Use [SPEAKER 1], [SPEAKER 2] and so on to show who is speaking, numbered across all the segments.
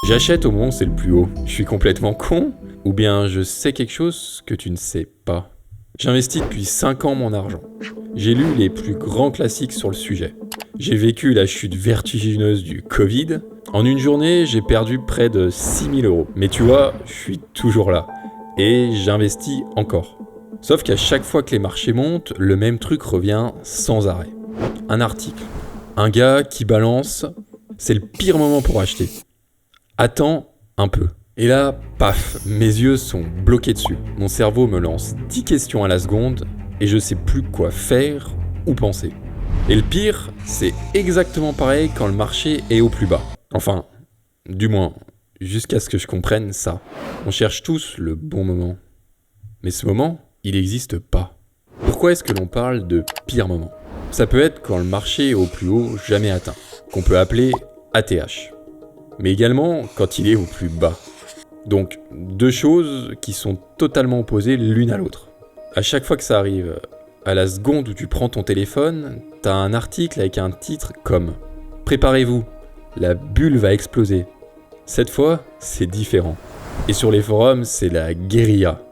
[SPEAKER 1] J'achète au moment où c'est le plus haut. Je suis complètement con? Ou bien je sais quelque chose que tu ne sais pas? J'investis depuis 5 ans mon argent. J'ai lu les plus grands classiques sur le sujet. J'ai vécu la chute vertigineuse du Covid. En une journée, j'ai perdu près de 6 000 €. Mais tu vois, je suis toujours là. Et j'investis encore. Sauf qu'à chaque fois que les marchés montent, le même truc revient sans arrêt. Un article. Un gars qui balance « C'est le pire moment pour acheter ». Attends un peu. Et là, paf, mes yeux sont bloqués dessus. Mon cerveau me lance 10 questions à la seconde et je sais plus quoi faire ou penser. Et le pire, c'est exactement pareil quand le marché est au plus bas. Enfin, du moins, jusqu'à ce que je comprenne ça. On cherche tous le bon moment. Mais ce moment, il n'existe pas. Pourquoi est-ce que l'on parle de pire moment? Ça peut être quand le marché est au plus haut jamais atteint, qu'on peut appeler ATH. Mais également quand il est au plus bas. Donc, deux choses qui sont totalement opposées l'une à l'autre. À chaque fois que ça arrive, à la seconde où tu prends ton téléphone, t'as un article avec un titre comme « Préparez-vous, la bulle va exploser ». Cette fois, c'est différent. Et sur les forums, c'est la guérilla.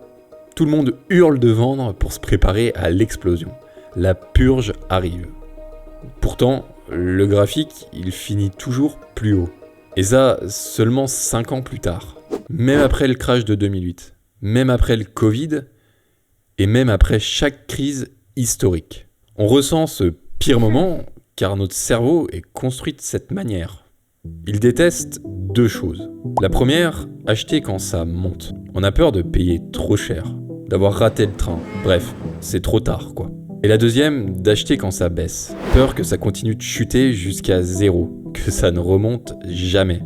[SPEAKER 1] Tout le monde hurle de vendre pour se préparer à l'explosion. La purge arrive. Pourtant, le graphique, il finit toujours plus haut. Et ça, seulement 5 ans plus tard. Même après le crash de 2008, même après le Covid, et même après chaque crise historique. On ressent ce pire moment car notre cerveau est construit de cette manière. Il déteste deux choses. La première, acheter quand ça monte. On a peur de payer trop cher, d'avoir raté le train. Bref, c'est trop tard quoi. Et la deuxième, d'acheter quand ça baisse. Peur que ça continue de chuter jusqu'à zéro, que ça ne remonte jamais.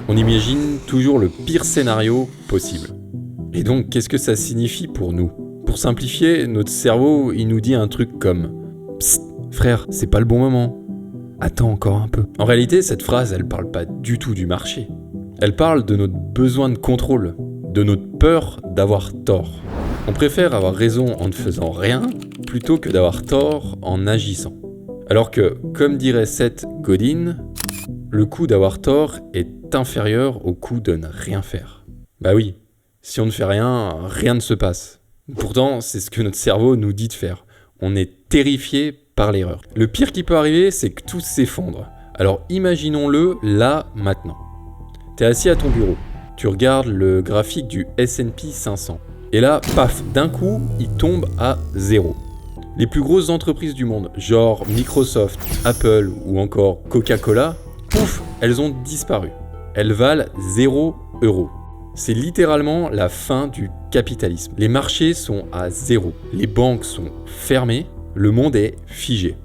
[SPEAKER 1] On imagine toujours le pire scénario possible. Et donc, qu'est-ce que ça signifie pour nous? Pour simplifier, notre cerveau, il nous dit un truc comme « Psst, frère, c'est pas le bon moment. Attends encore un peu. » En réalité, cette phrase, elle parle pas du tout du marché. Elle parle de notre besoin de contrôle, de notre peur d'avoir tort. On préfère avoir raison en ne faisant rien plutôt que d'avoir tort en agissant. Alors que, comme dirait Seth Godin, le coût d'avoir tort est inférieur au coût de ne rien faire. Bah oui, si on ne fait rien, rien ne se passe. Pourtant, c'est ce que notre cerveau nous dit de faire. On est terrifié par l'erreur. Le pire qui peut arriver, c'est que tout s'effondre. Alors imaginons-le là, maintenant. T'es assis à ton bureau, tu regardes le graphique du S&P 500. Et là, paf, d'un coup, il tombe à 0. Les plus grosses entreprises du monde, genre Microsoft, Apple ou encore Coca-Cola, pouf, elles ont disparu. Elles valent 0 €. C'est littéralement la fin du capitalisme. Les marchés sont à 0. Les banques sont fermées. Le monde est figé.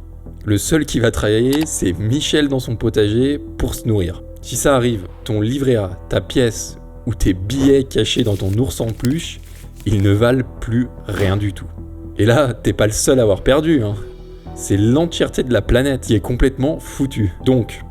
[SPEAKER 1] Le seul qui va travailler, c'est Michel dans son potager pour se nourrir. Si ça arrive, ton livret A, ta pièce ou tes billets cachés dans ton ours en peluche, ils ne valent plus rien du tout. Et là, t'es pas le seul à avoir perdu, hein. C'est l'entièreté de la planète qui est complètement foutue. Donc,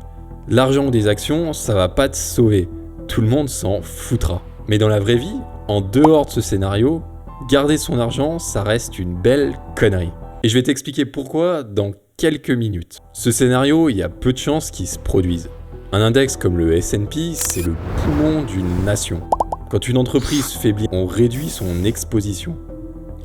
[SPEAKER 1] l'argent des actions, ça va pas te sauver. Tout le monde s'en foutra. Mais dans la vraie vie, en dehors de ce scénario, garder son argent, ça reste une belle connerie. Et je vais t'expliquer pourquoi dans quelques minutes. Ce scénario, il y a peu de chances qu'il se produise. Un index comme le S&P, c'est le poumon d'une nation. Quand une entreprise faiblit, on réduit son exposition.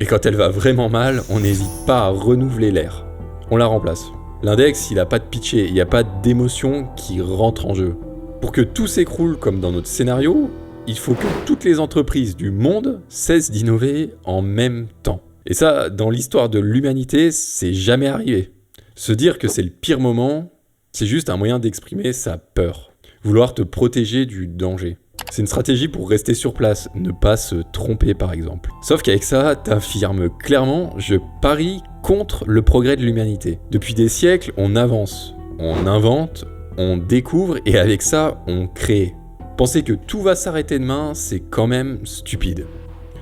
[SPEAKER 1] Et quand elle va vraiment mal, on n'hésite pas à renouveler l'air. On la remplace. L'index, il n'a pas de pitché, il n'y a pas d'émotion qui rentre en jeu. Pour que tout s'écroule comme dans notre scénario, il faut que toutes les entreprises du monde cessent d'innover en même temps. Et ça, dans l'histoire de l'humanité, c'est jamais arrivé. Se dire que c'est le pire moment, c'est juste un moyen d'exprimer sa peur. Vouloir te protéger du danger. C'est une stratégie pour rester sur place, ne pas se tromper par exemple. Sauf qu'avec ça, t'affirmes clairement, je parie contre le progrès de l'humanité. Depuis des siècles, on avance, on invente, on découvre et avec ça, on crée. Penser que tout va s'arrêter demain, c'est quand même stupide.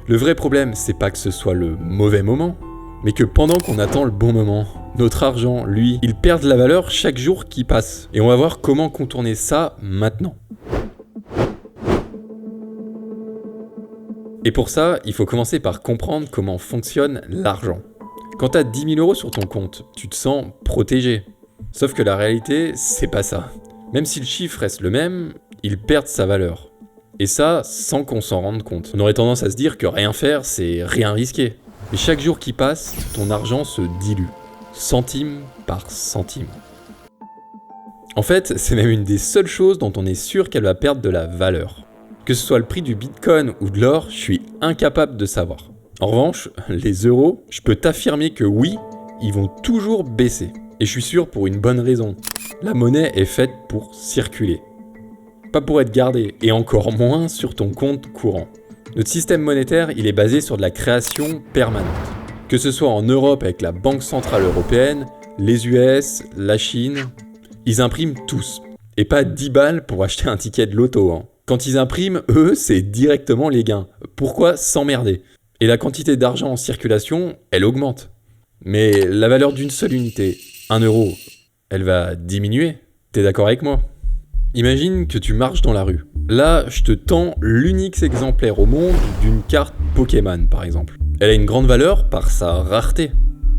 [SPEAKER 1] Le vrai problème, c'est pas que ce soit le mauvais moment, mais que pendant qu'on attend le bon moment, notre argent, lui, il perd de la valeur chaque jour qui passe. Et on va voir comment contourner ça maintenant. Et pour ça, il faut commencer par comprendre comment fonctionne l'argent. Quand t'as 10 000 € sur ton compte, tu te sens protégé. Sauf que la réalité, c'est pas ça. Même si le chiffre reste le même, il perd sa valeur. Et ça, sans qu'on s'en rende compte. On aurait tendance à se dire que rien faire, c'est rien risquer. Mais chaque jour qui passe, ton argent se dilue, centime par centime. En fait, c'est même une des seules choses dont on est sûr qu'elle va perdre de la valeur. Que ce soit le prix du Bitcoin ou de l'or, je suis incapable de savoir. En revanche, les euros, je peux t'affirmer que oui, ils vont toujours baisser. Et je suis sûr pour une bonne raison. La monnaie est faite pour circuler. Pas pour être gardée, et encore moins sur ton compte courant. Notre système monétaire, il est basé sur de la création permanente. Que ce soit en Europe avec la Banque Centrale Européenne, les US, la Chine, ils impriment tous. Et pas 10 balles pour acheter un ticket de loto. Hein. Quand ils impriment, eux, c'est directement les gains. Pourquoi s'emmerder ? Et la quantité d'argent en circulation, elle augmente. Mais la valeur d'une seule unité, 1 euro, elle va diminuer. T'es d'accord avec moi ? Imagine que tu marches dans la rue. Là, je te tends l'unique exemplaire au monde d'une carte Pokémon, par exemple. Elle a une grande valeur par sa rareté.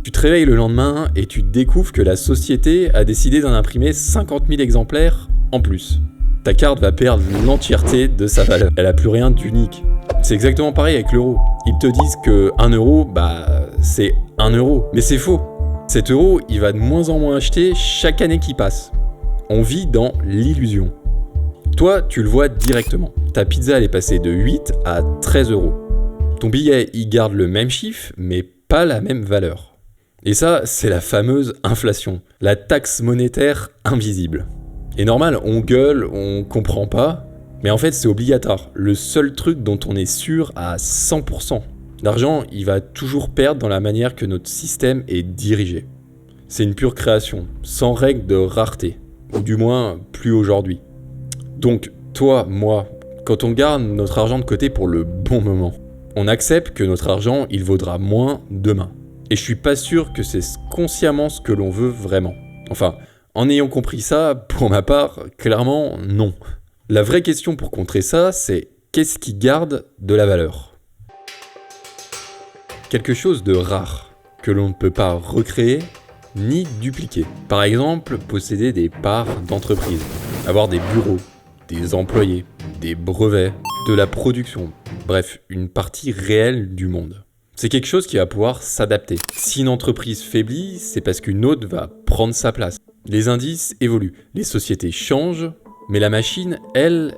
[SPEAKER 1] Tu te réveilles le lendemain et tu découvres que la société a décidé d'en imprimer 50 000 exemplaires en plus. Ta carte va perdre l'entièreté de sa valeur. Elle a plus rien d'unique. C'est exactement pareil avec l'euro. Ils te disent que 1 euro, c'est 1 euro. Mais c'est faux. Cet euro, il va de moins en moins acheter chaque année qui passe. On vit dans l'illusion. Toi, tu le vois directement. Ta pizza, elle est passée de 8 à 13 euros. Ton billet, il garde le même chiffre, mais pas la même valeur. Et ça, c'est la fameuse inflation, la taxe monétaire invisible. Et normal, on gueule, on comprend pas, mais en fait c'est obligatoire, le seul truc dont on est sûr à 100%. L'argent, il va toujours perdre dans la manière que notre système est dirigé. C'est une pure création, sans règle de rareté, ou du moins plus aujourd'hui. Donc toi, moi, quand on garde notre argent de côté pour le bon moment, on accepte que notre argent, il vaudra moins demain. Et je suis pas sûr que c'est consciemment ce que l'on veut vraiment. Enfin, en ayant compris ça, pour ma part, clairement, non. La vraie question pour contrer ça, c'est qu'est-ce qui garde de la valeur ? Quelque chose de rare, que l'on ne peut pas recréer ni dupliquer. Par exemple, posséder des parts d'entreprise, avoir des bureaux, des employés, des brevets, de la production, bref, une partie réelle du monde. C'est quelque chose qui va pouvoir s'adapter. Si une entreprise faiblit, c'est parce qu'une autre va prendre sa place. Les indices évoluent, les sociétés changent, mais la machine, elle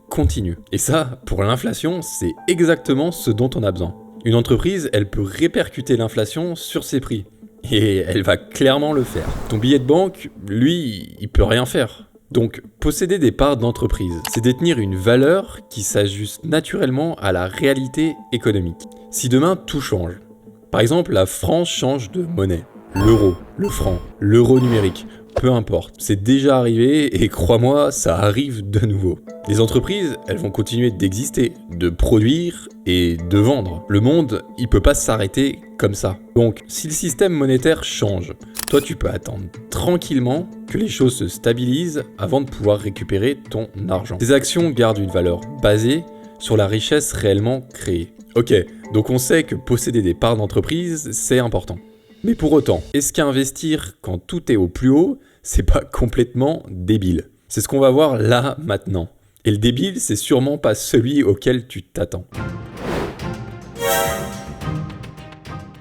[SPEAKER 1] continue. Et ça, pour l'inflation, c'est exactement ce dont on a besoin. Une entreprise, elle peut répercuter l'inflation sur ses prix. Et elle va clairement le faire. Ton billet de banque, lui, il peut rien faire. Donc, posséder des parts d'entreprise, c'est détenir une valeur qui s'ajuste naturellement à la réalité économique. Si demain tout change, par exemple la France change de monnaie, l'euro, le franc, l'euro numérique, peu importe, c'est déjà arrivé et crois-moi, ça arrive de nouveau. Les entreprises, elles vont continuer d'exister, de produire et de vendre. Le monde, il peut pas s'arrêter comme ça. Donc, si le système monétaire change, toi tu peux attendre tranquillement que les choses se stabilisent avant de pouvoir récupérer ton argent. Tes actions gardent une valeur basée sur la richesse réellement créée. Ok, donc on sait que posséder des parts d'entreprise, c'est important. Mais pour autant, est-ce qu'investir quand tout est au plus haut, c'est pas complètement débile ? C'est ce qu'on va voir là, maintenant. Et le débile, c'est sûrement pas celui auquel tu t'attends.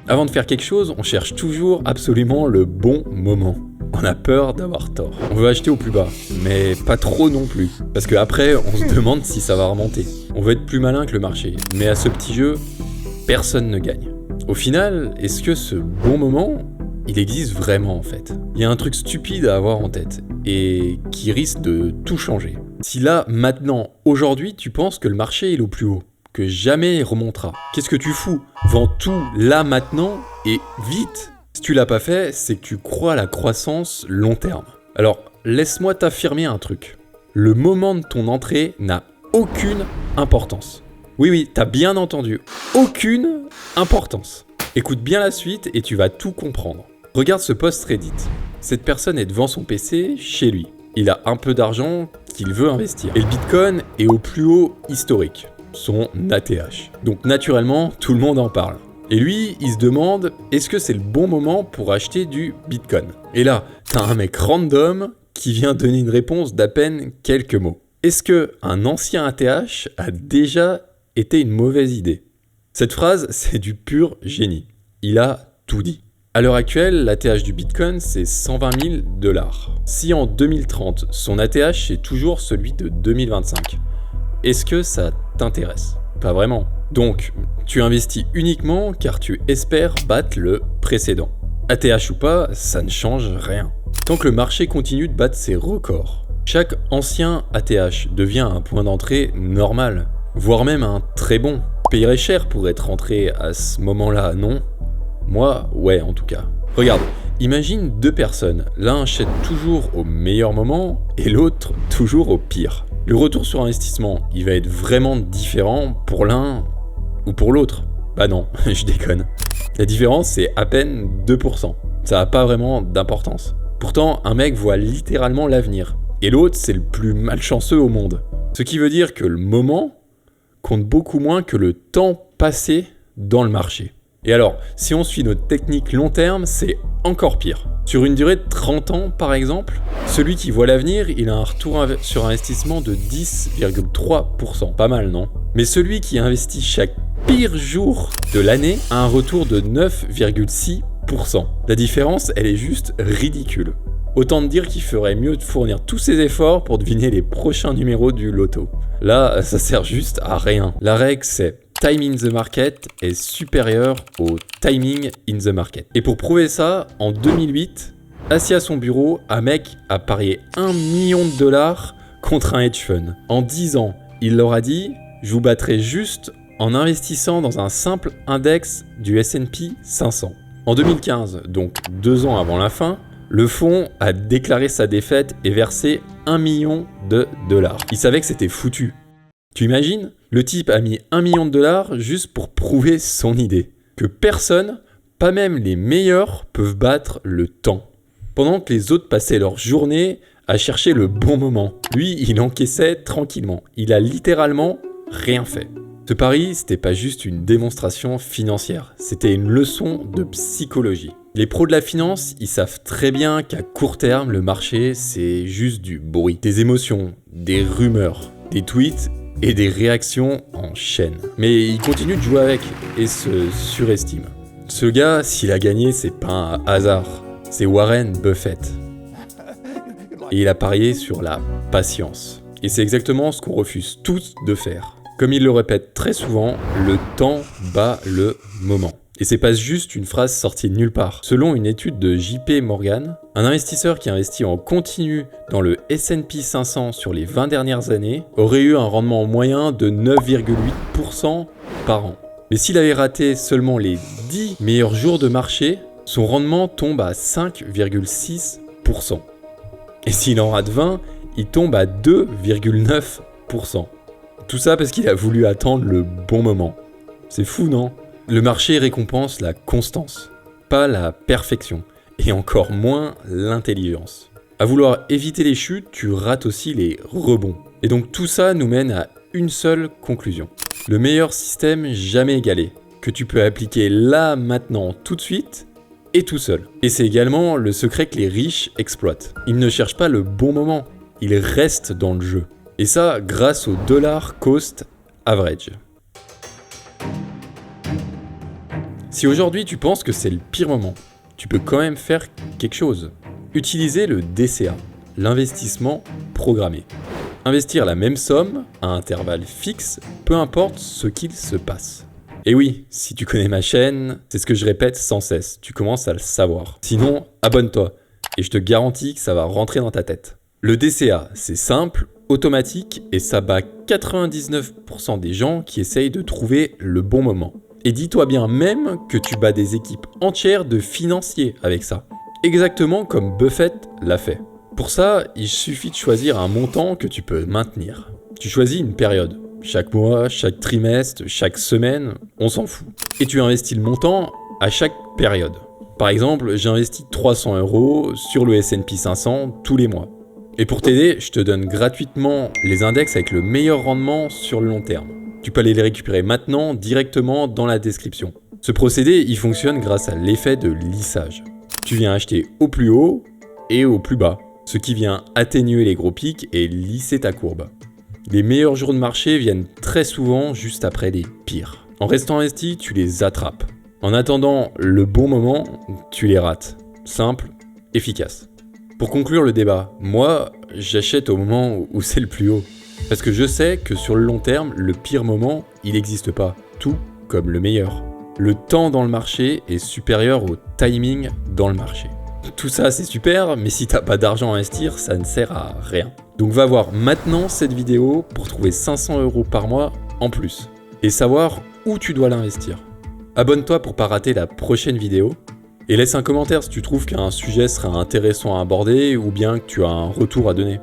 [SPEAKER 1] Avant de faire quelque chose, on cherche toujours absolument le bon moment. On a peur d'avoir tort. On veut acheter au plus bas, mais pas trop non plus. Parce qu'après, on se demande si ça va remonter. On veut être plus malin que le marché. Mais à ce petit jeu, personne ne gagne. Au final, est-ce que ce bon moment, il existe vraiment en fait ? Il y a un truc stupide à avoir en tête, et qui risque de tout changer. Si là, maintenant, aujourd'hui, tu penses que le marché est au plus haut, que jamais il remontera, qu'est-ce que tu fous ? Vends tout là, maintenant, et vite ! Si tu l'as pas fait, c'est que tu crois à la croissance long terme. Alors, laisse-moi t'affirmer un truc. Le moment de ton entrée n'a aucune importance. Oui, t'as bien entendu, aucune importance. Écoute bien la suite et tu vas tout comprendre. Regarde ce post Reddit. Cette personne est devant son PC, chez lui. Il a un peu d'argent qu'il veut investir. Et le Bitcoin est au plus haut historique, son ATH. Donc naturellement, tout le monde en parle. Et lui, il se demande, est-ce que c'est le bon moment pour acheter du Bitcoin ? Et là, t'as un mec random qui vient donner une réponse d'à peine quelques mots. Est-ce qu'un ancien ATH a déjà été une mauvaise idée ? Cette phrase, c'est du pur génie. Il a tout dit. À l'heure actuelle, l'ATH du Bitcoin, c'est 120 000 $. Si en 2030, son ATH, c'est toujours celui de 2025, est-ce que ça t'intéresse ? Pas vraiment. Donc, tu investis uniquement car tu espères battre le précédent. ATH ou pas, ça ne change rien. Tant que le marché continue de battre ses records. Chaque ancien ATH devient un point d'entrée normal, voire même un très bon. Payerais cher pour être rentré à ce moment-là, non ? Moi, ouais, en tout cas. Regarde, imagine deux personnes. L'un achète toujours au meilleur moment et l'autre toujours au pire. Le retour sur investissement, il va être vraiment différent pour l'un ou pour l'autre. Bah non, je déconne. La différence, c'est à peine 2%. Ça n'a pas vraiment d'importance. Pourtant, un mec voit littéralement l'avenir. Et l'autre, c'est le plus malchanceux au monde. Ce qui veut dire que le moment compte beaucoup moins que le temps passé dans le marché. Et alors, si on suit notre technique long terme, c'est encore pire. Sur une durée de 30 ans, par exemple, celui qui voit l'avenir, il a un retour sur investissement de 10,3%. Pas mal, non ? Mais celui qui investit chaque pire jour de l'année a un retour de 9,6%. La différence, elle est juste ridicule. Autant te dire qu'il ferait mieux de fournir tous ses efforts pour deviner les prochains numéros du loto. Là, ça sert juste à rien. La règle, c'est time in the market est supérieur au timing in the market. Et pour prouver ça, en 2008, assis à son bureau, un mec a parié $1 million contre un hedge fund. En 10 ans, il leur a dit « Je vous battrai juste en investissant dans un simple index du S&P 500 ». En 2015, donc 2 ans avant la fin, le fonds a déclaré sa défaite et versé $1 million. Il savait que c'était foutu. Tu imagines ? Le type a mis $1 million juste pour prouver son idée. Que personne, pas même les meilleurs, peuvent battre le temps. Pendant que les autres passaient leur journée à chercher le bon moment. Lui, il encaissait tranquillement. Il a littéralement rien fait. Ce pari, c'était pas juste une démonstration financière. C'était une leçon de psychologie. Les pros de la finance, ils savent très bien qu'à court terme, le marché, c'est juste du bruit. Des émotions, des rumeurs, des tweets et des réactions en chaîne. Mais il continue de jouer avec et se surestime. Ce gars, s'il a gagné, c'est pas un hasard. C'est Warren Buffett. Et il a parié sur la patience. Et c'est exactement ce qu'on refuse tous de faire. Comme il le répète très souvent, le temps bat le moment. Et c'est pas juste une phrase sortie de nulle part. Selon une étude de JP Morgan, un investisseur qui investit en continu dans le S&P 500 sur les 20 dernières années aurait eu un rendement moyen de 9,8% par an. Mais s'il avait raté seulement les 10 meilleurs jours de marché, son rendement tombe à 5,6%. Et s'il en rate 20, il tombe à 2,9%. Tout ça parce qu'il a voulu attendre le bon moment. C'est fou, non ? Le marché récompense la constance, pas la perfection, et encore moins l'intelligence. À vouloir éviter les chutes, tu rates aussi les rebonds. Et donc tout ça nous mène à une seule conclusion. Le meilleur système jamais égalé, que tu peux appliquer là, maintenant, tout de suite, et tout seul. Et c'est également le secret que les riches exploitent. Ils ne cherchent pas le bon moment, ils restent dans le jeu. Et ça, grâce au dollar cost average. Si aujourd'hui tu penses que c'est le pire moment, tu peux quand même faire quelque chose. Utiliser le DCA, l'investissement programmé. Investir la même somme à intervalles fixes, peu importe ce qu'il se passe. Et oui, si tu connais ma chaîne, c'est ce que je répète sans cesse, tu commences à le savoir. Sinon, abonne-toi, et je te garantis que ça va rentrer dans ta tête. Le DCA, c'est simple, automatique, et ça bat 99% des gens qui essayent de trouver le bon moment. Et dis-toi bien même que tu bats des équipes entières de financiers avec ça. Exactement comme Buffett l'a fait. Pour ça, il suffit de choisir un montant que tu peux maintenir. Tu choisis une période. Chaque mois, chaque trimestre, chaque semaine, on s'en fout. Et tu investis le montant à chaque période. Par exemple, j'investis 300 € sur le S&P 500 tous les mois. Et pour t'aider, je te donne gratuitement les index avec le meilleur rendement sur le long terme. Tu peux aller les récupérer maintenant directement dans la description. Ce procédé, il fonctionne grâce à l'effet de lissage. Tu viens acheter au plus haut et au plus bas, ce qui vient atténuer les gros pics et lisser ta courbe. Les meilleurs jours de marché viennent très souvent juste après les pires. En restant investi, tu les attrapes. En attendant le bon moment, tu les rates. Simple, efficace. Pour conclure le débat, moi, j'achète au moment où c'est le plus haut. Parce que je sais que sur le long terme, le pire moment, il n'existe pas. Tout comme le meilleur. Le temps dans le marché est supérieur au timing dans le marché. Tout ça c'est super, mais si t'as pas d'argent à investir, ça ne sert à rien. Donc va voir maintenant cette vidéo pour trouver 500 € par mois en plus. Et savoir où tu dois l'investir. Abonne-toi pour pas rater la prochaine vidéo. Et laisse un commentaire si tu trouves qu'un sujet sera intéressant à aborder ou bien que tu as un retour à donner.